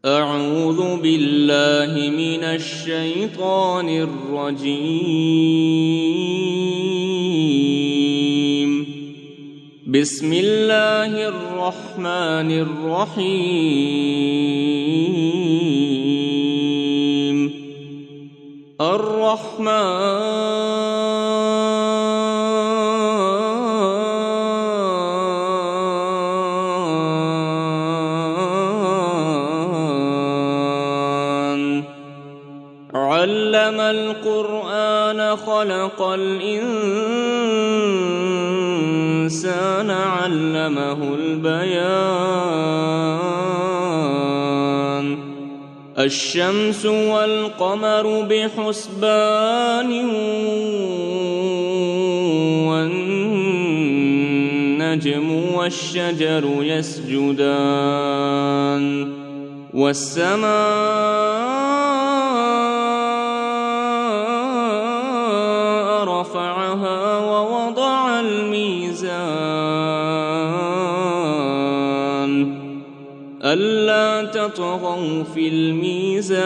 أعوذ بالله من الشيطان الرجيم. بسم الله الرحمن الرحيم. علم القرآن خلق الإنسان علمه البيان. الشمس والقمر بحسبان والنجم والشجر يسجدان والسماء رفعها ووضع الميزان ألا تطغوا في الميزان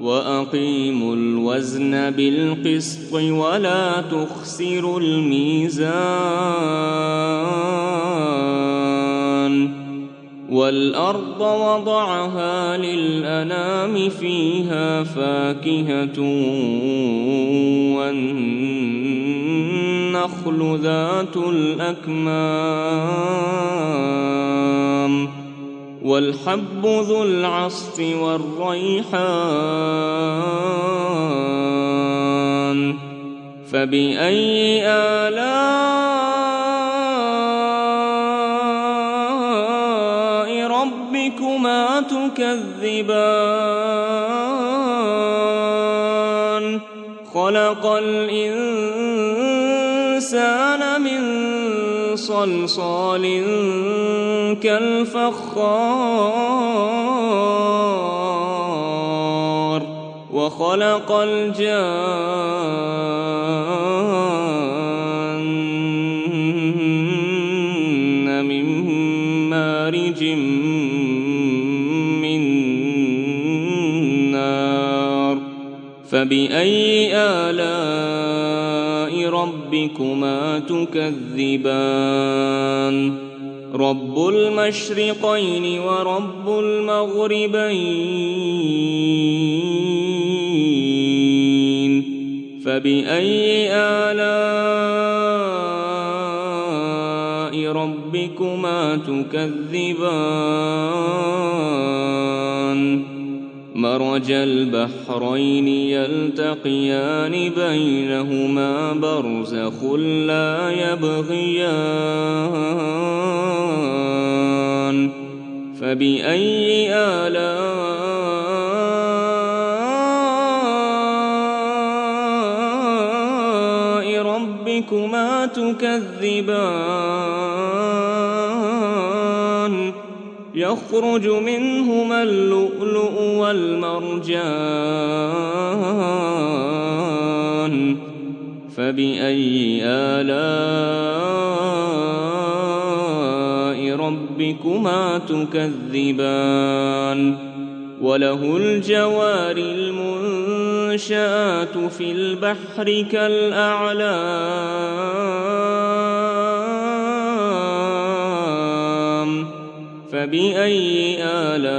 وأقيموا الوزن بالقسط ولا تخسروا الميزان. والأرض وضعها للأنام فيها فاكهة والنخل ذات الأكمام والحب ذو العصف والريحان. فبأي آلاء ربكما تكذبان؟ خلق الإنسان من صلصال كالفخار وخلق الجان من مارج من نار. فبأي آلاء ربكما تكذبان؟ رب المشرقين ورب المغربين. فبأي آلاء ربكما تكذبان؟ مرج البحرين يلتقيان بينهما برزخ لا يبغيان. فبأي آلاء ربكما تكذبان؟ يخرج منهما اللؤلؤ والمرجان. فبأي آلاء ربكما تكذبان؟ وله الجوار المنشآت في البحر كالأعلام. فبأي آلاء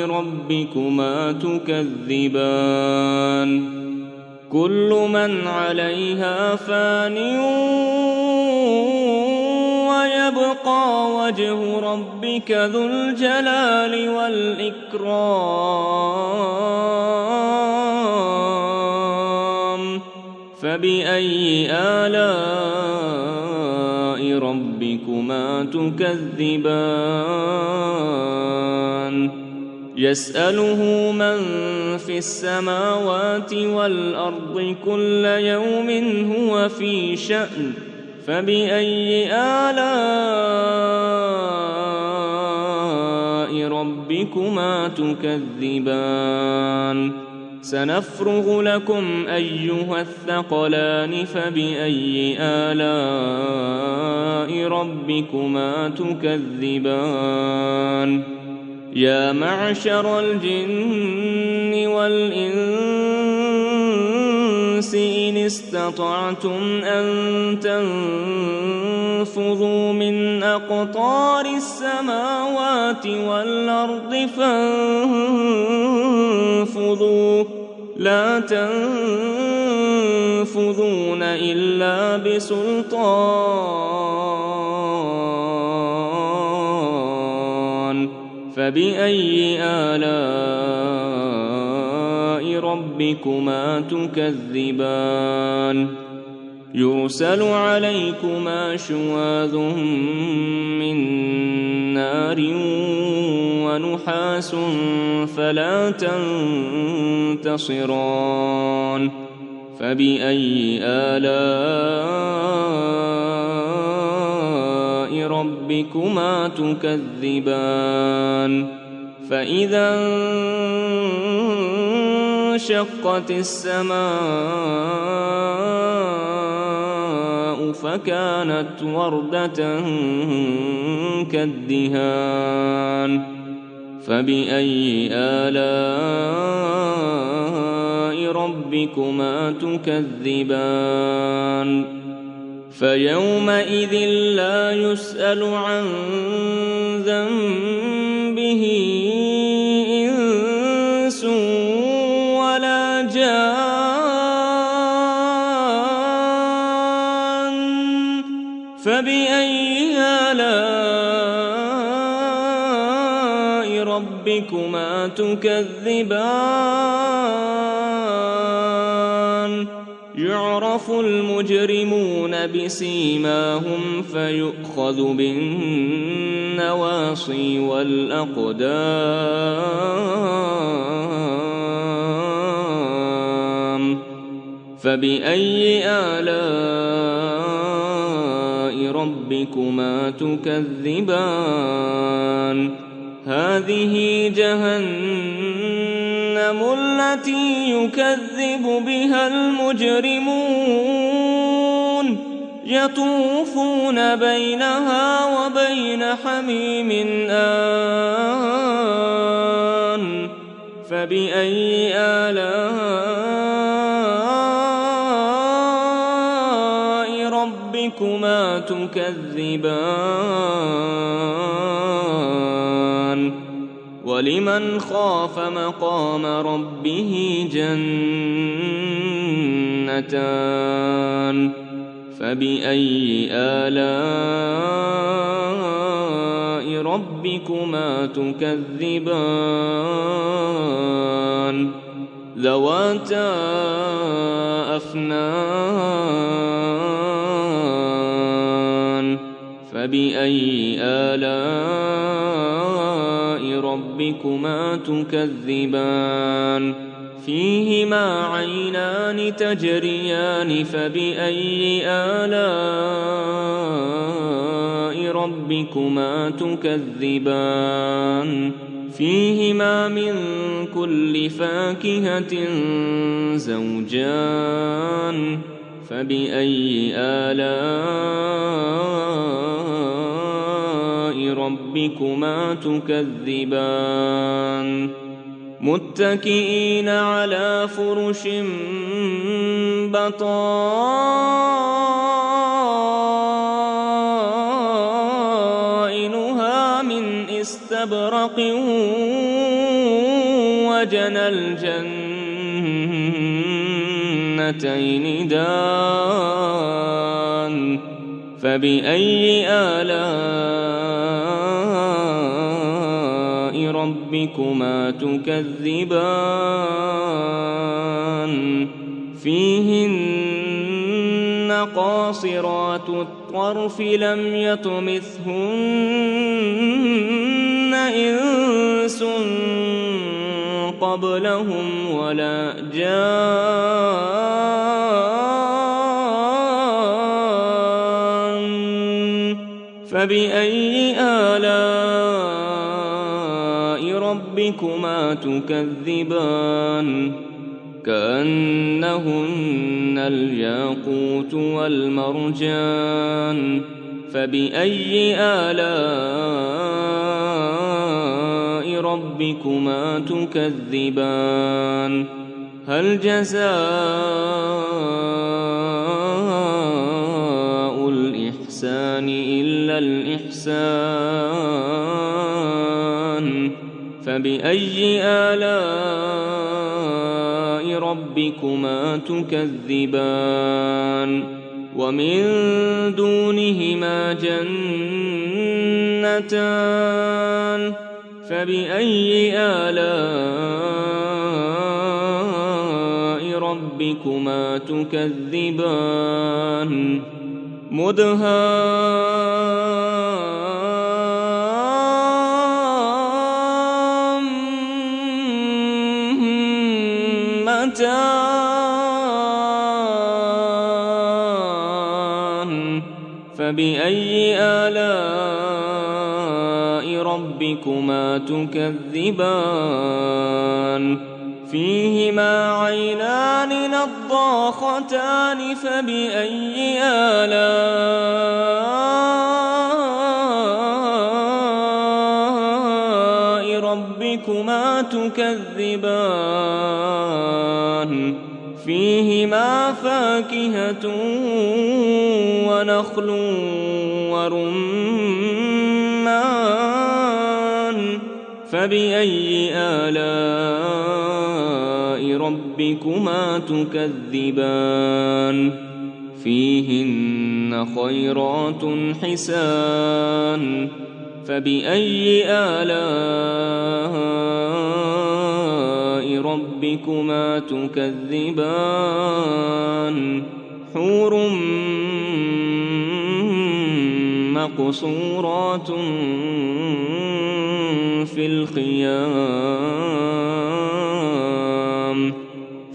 ربكما تكذبان؟ كل من عليها فان ويبقى وجه ربك ذو الجلال والإكرام. فبأي آلاء ربكما تكذبان؟ يسأله من في السماوات والأرض كل يوم هو في شأن. فبأي آلاء ربكما تكذبان؟ سنفرغ لكم أيها الثقلان. فبأي آلاء ربكما تكذبان يا معشر الجن والإنس إن استطعتم أن تنفذوا من أقطار السماوات والأرض فانفذوا لا تنفذون إلا بسلطان فبأي آلاء ربكما تكذبان يرسل عليكما شواظ من نار ونحاس فلا تنتصران فبأي آلاء ربكما تكذبان فإذا انشقت السماء فكانت وردة كالدهان فبأي آلاء ربكما تكذبان فيومئذ لا يسأل عن ذنبه إنس ولا جان فبأي آلاء ربكما تكذبان يعرف المجرمون بسيماهم فيؤخذ بالنواصي والأقدام فبأي آلاء ربكما تكذبان هذه جهنم التي يكذب بها المجرمون يطوفون بينها وبين حميم آن فبأي آلاء ربكما تكذبان ولمن خاف مقام ربه جنتان فبأي آلاء ربكما تكذبان ذواتا أفنان فبأي آلاء ربكما تكذبان فيهما عينان تجريان فبأي آلاء ربكما تكذبان فيهما من كل فاكهة زوجان فبأي آلاء ربكما تكذبان متكئين على فرش بطائنها من استبرق وجنى الجنتين دان فبأي آلاء ربكما تكذبان فيهن قاصرات الطرف لم يطمثهن إنس قبلهم ولا جان فبأي آلاء ربكما تكذبان كأنهن الياقوت والمرجان فبأي آلاء ربكما تكذبان هل جزاء الإحسان إلا الإحسان فبأي آلاء ربكما تكذبان ومن دونهما جنتان فبأي آلاء ربكما تكذبان مدهامتان فبأي آلاء ربكما تكذبان فيهما عينان نضاختان فبأي آلاء ربكما تكذبان فيهما فاكهة ونخل ورمان فبأي آلاء ربكما تكذبان فيهن خيرات حسان فبأي آلاء ربكما تكذبان حور مقصورات في الخيام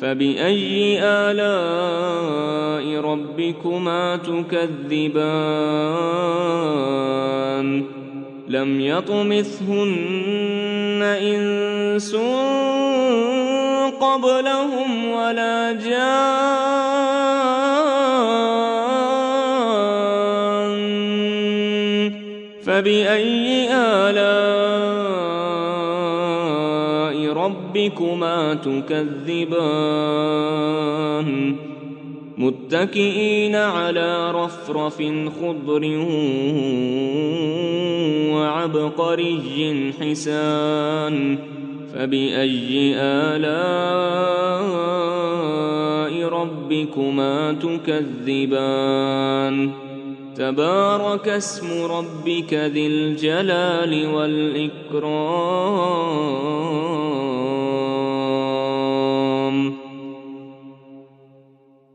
فبأي آلاء ربكما تكذبان لم يطمثهن إنس قبلهم ولا جان فبأي آلاء ربكما تكذبان متكئين على رفرف خضر وعبقري حسان فبأي آلاء ربكما تكذبان تبارك اسم ربك ذي الجلال والإكرام